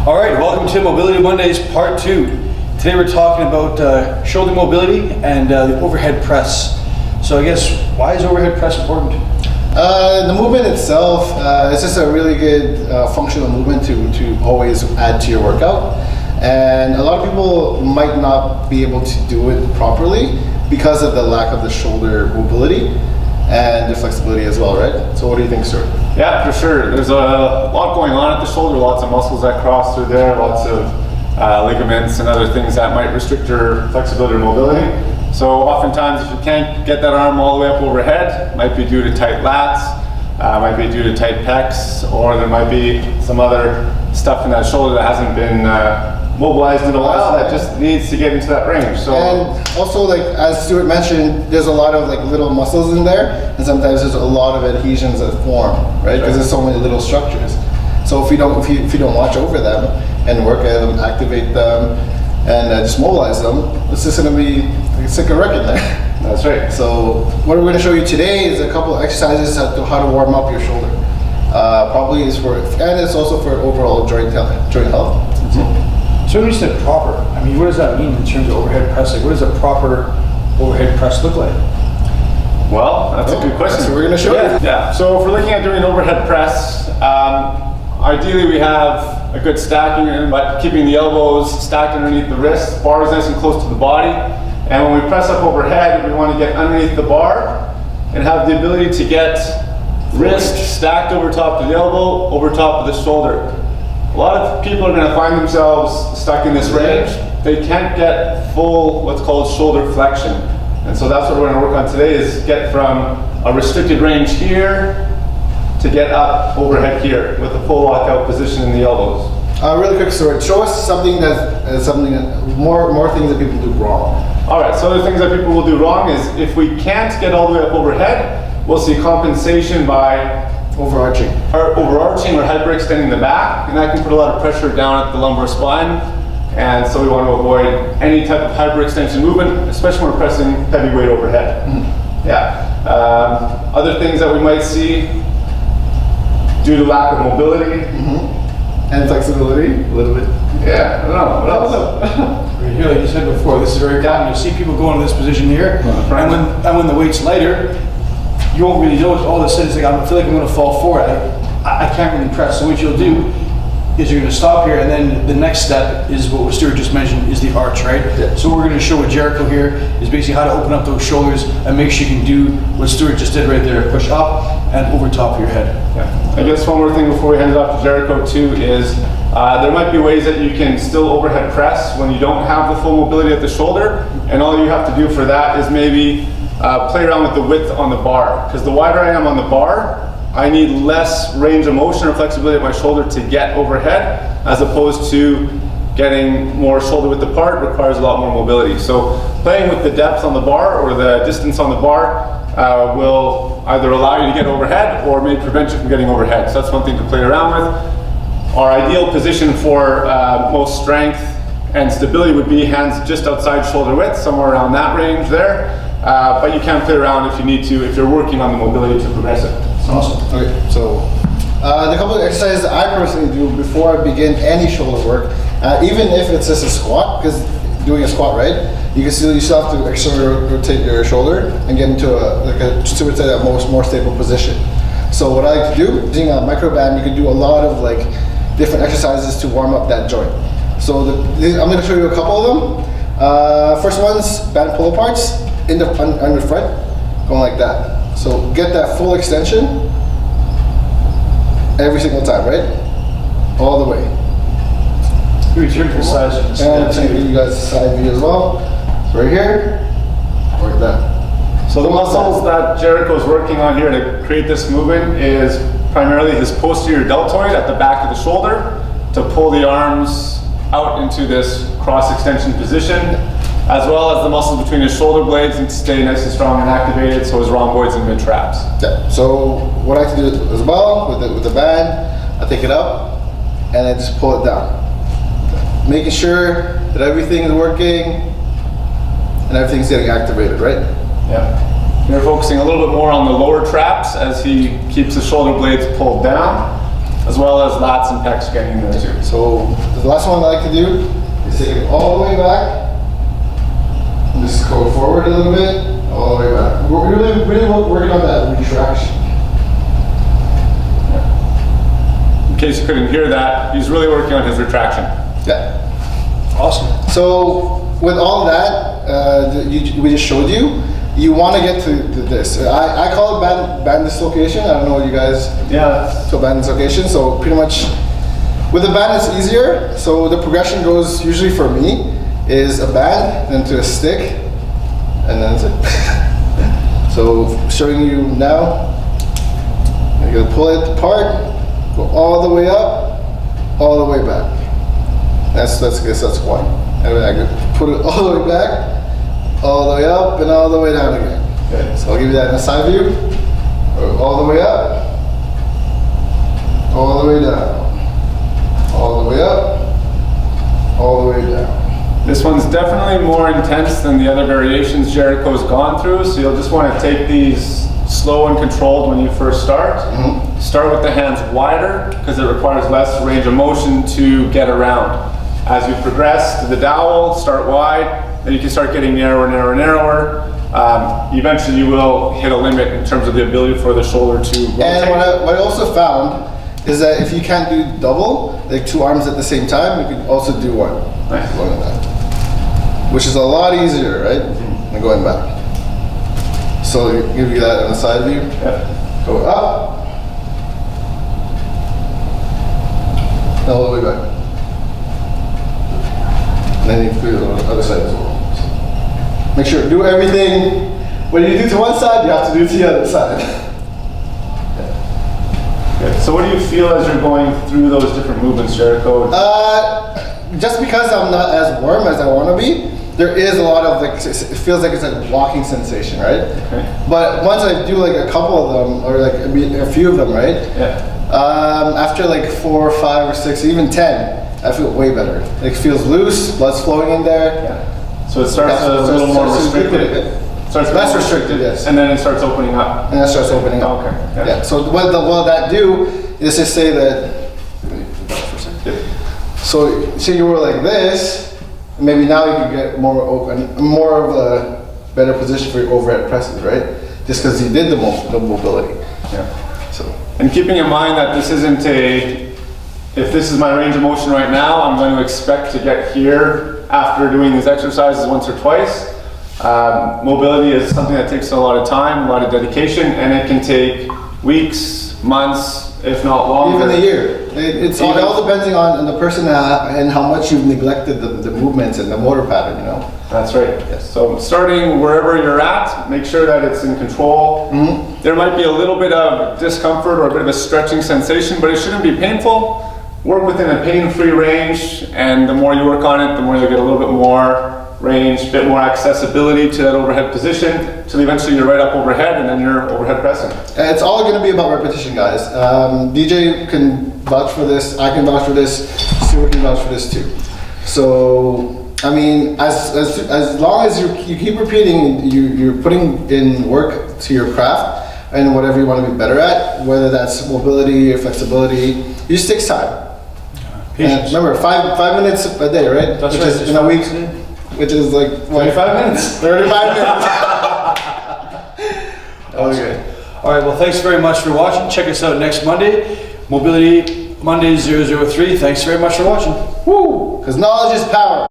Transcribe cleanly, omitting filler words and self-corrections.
All right, welcome to Mobility Mondays Part 2. Today we're talking about shoulder mobility and the overhead press. So I guess, why is overhead press important? The movement itself is just a really good functional movement to always add to your workout. And a lot of people might not be able to do it properly because of the lack of the shoulder mobility and the flexibility as well, right? So what do you think, Stuart? Yeah, for sure. There's a lot going on at the shoulder, lots of muscles that cross through there, lots of ligaments and other things that might restrict your flexibility or mobility. So oftentimes if you can't get that arm all the way up overhead, it might be due to tight lats, might be due to tight pecs, or there might be some other stuff in that shoulder that hasn't been mobilized in a while that just needs to get into that range. So, and also, like as Stuart mentioned, there's a lot of like little muscles in there, and sometimes there's a lot of adhesions that form, right? Because there's so many little structures. So if you don't watch over them and work at them, activate them, and just mobilize them, it's just going to be like a sick of wreck in there. that's right. So what we're going to show you today is a couple of exercises how to warm up your shoulder. Probably is for, and it's also for overall joint health. Mm-hmm. So when you said proper, I mean, what does that mean in terms of overhead press? Like, what does a proper overhead press look like? Well, that's a good question. That's what we're going to show you. Yeah. So if we're looking at doing an overhead press, ideally we have a good stacking, but keeping the elbows stacked underneath the wrists, bars nice and close to the body. And when we press up overhead, we want to get underneath the bar and have the ability to get wrist stacked over top of the elbow, over top of the shoulder. A lot of people are going to find themselves stuck in this range. They can't get full, what's called shoulder flexion. And so that's what we're going to work on today, is get from a restricted range here to get up overhead here with a full lockout position in the elbows. Really quick, Stuart, show us something more things that people do wrong. All right, so the things that people will do wrong is if we can't get all the way up overhead, we'll see compensation by overarching or hyperextending the back, and that can put a lot of pressure down at the lumbar spine. And so we want to avoid any type of hyperextension movement, especially when we're pressing heavy weight overhead. Mm-hmm. Yeah. Other things that we might see due to lack of mobility. Mm-hmm. And flexibility, a little bit. Yeah, I don't know. What else? Right here, like you said before, this is very common. You see people go into this position here, and when the weight's lighter, you won't really notice. All of a sudden, it's like, I feel like I'm going to fall forward. I can't really press. So what you'll do is you're going to stop here, and then the next step is what Stuart just mentioned, is the arch, right? Yeah. So what we're going to show with Jericho here is basically how to open up those shoulders and make sure you can do what Stuart just did right there, push up and over top of your head. Yeah. I guess one more thing before we hand it off to Jericho too is there might be ways that you can still overhead press when you don't have the full mobility at the shoulder, and all you have to do for that is maybe play around with the width on the bar, because the wider I am on the bar, I need less range of motion or flexibility at my shoulder to get overhead, as opposed to getting more shoulder width apart requires a lot more mobility. So playing with the depth on the bar or the distance on the bar will either allow you to get overhead or may prevent you from getting overhead. So that's one thing to play around with. Our ideal position for most strength and stability would be hands just outside shoulder width, somewhere around that range there. But you can play around if you need to, if you're working on the mobility to progress it. Awesome. Okay, so the couple of exercises that I personally do before I begin any shoulder work, even if it's just a squat, because doing a squat, right, you still have to externally rotate your shoulder and get into a more stable position. So what I like to do, using a microband, you can do a lot of like different exercises to warm up that joint. So I'm going to show you a couple of them. First one's band pull aparts on the front, going like that. So get that full extension every single time, right? All the way. Return to the sides. And I'll give you guys a side view as well. Right here, like that. So the muscles that Jericho's working on here to create this movement is primarily his posterior deltoid at the back of the shoulder to pull the arms out into this cross extension position, as well as the muscles between his shoulder blades need to stay nice and strong and activated, so his rhomboids and mid traps. Yeah. So what I like to do as well with the band, I take it up and I just pull it down, making sure that everything is working and everything's getting activated, right? Yeah. You're focusing a little bit more on the lower traps as he keeps the shoulder blades pulled down, as well as lats and pecs getting in there too. So the last one I like to do is take it all the way back. And just go forward a little bit, all the way back. We're really working on that retraction. In case you couldn't hear that, he's really working on his retraction. Yeah. Awesome. So with all that we just showed you, you want to get to this. I call it band dislocation. I don't know what you guys to band dislocation. So pretty much with a band it's easier. So the progression goes usually for me is a band, then to a stick, and then it's it. So showing you now, you're gonna pull it apart, go all the way up, all the way back. That's one. And then I can put it all the way back, all the way up, and all the way down again. Okay. So I'll give you that in a side view. All the way up, all the way down, all the way up, all the way down. This one's definitely more intense than the other variations Jericho's gone through, so you'll just want to take these slow and controlled when you first start. Mm-hmm. Start with the hands wider, because it requires less range of motion to get around. As you progress to the dowel, start wide, then you can start getting narrower, narrower, narrower. Eventually you will hit a limit in terms of the ability for the shoulder to rotate. And what I also found is that if you can't do double, like two arms at the same time, you can also do one. Nice. Going back. Which is a lot easier, right? Than going back. So give you that on the side view. Yeah. Go up. All the way back. And then you can do it on the other side as well. So make sure, do everything. What you do to one side, you have to do to the other side. Okay. So what do you feel as you're going through those different movements, Jericho? Just because I'm not as warm as I want to be, there is a lot of like, it feels like it's a walking sensation, right? Okay. But once I do like a couple of them, or like a few of them, right? Yeah. After like 4 or 5 or 6, even 10, I feel way better. It feels loose, blood's flowing in there. Yeah. So it starts a little more restricted. Starts Less restricted, yes. And then it starts opening up. And that starts opening up. Okay. Yeah. So what that do is just say that. So say you were like this, maybe now you can get more open, more of a better position for your overhead presses, right? Just because you did the mobility. Yeah. So. And keeping in mind that this isn't if this is my range of motion right now, I'm going to expect to get here after doing these exercises once or twice. Mobility is something that takes a lot of time, a lot of dedication, and it can take weeks, months, if not longer. Even a year. It all depends on the person and how much you've neglected the movements and the motor pattern, you know. That's right. Yes. So starting wherever you're at, make sure that it's in control. Mm-hmm. There might be a little bit of discomfort or a bit of a stretching sensation, but it shouldn't be painful. Work within a pain-free range, and the more you work on it, the more you'll get a little bit more range, a bit more accessibility to that overhead position, till eventually you're right up overhead and then you're overhead pressing. It's all going to be about repetition, guys. DJ can vouch for this, I can vouch for this, Stuart can vouch for this too. So, I mean, as long as you keep repeating, you're putting in work to your craft and whatever you want to be better at, whether that's mobility or flexibility, it just takes time. And remember, 5 minutes a day, right? That's which right. is in a week, which is like 35 minutes. 35 minutes. Okay. All right. Well, thanks very much for watching. Check us out next Monday, Mobility Monday 003. Thanks very much for watching. Woo! Because knowledge is power.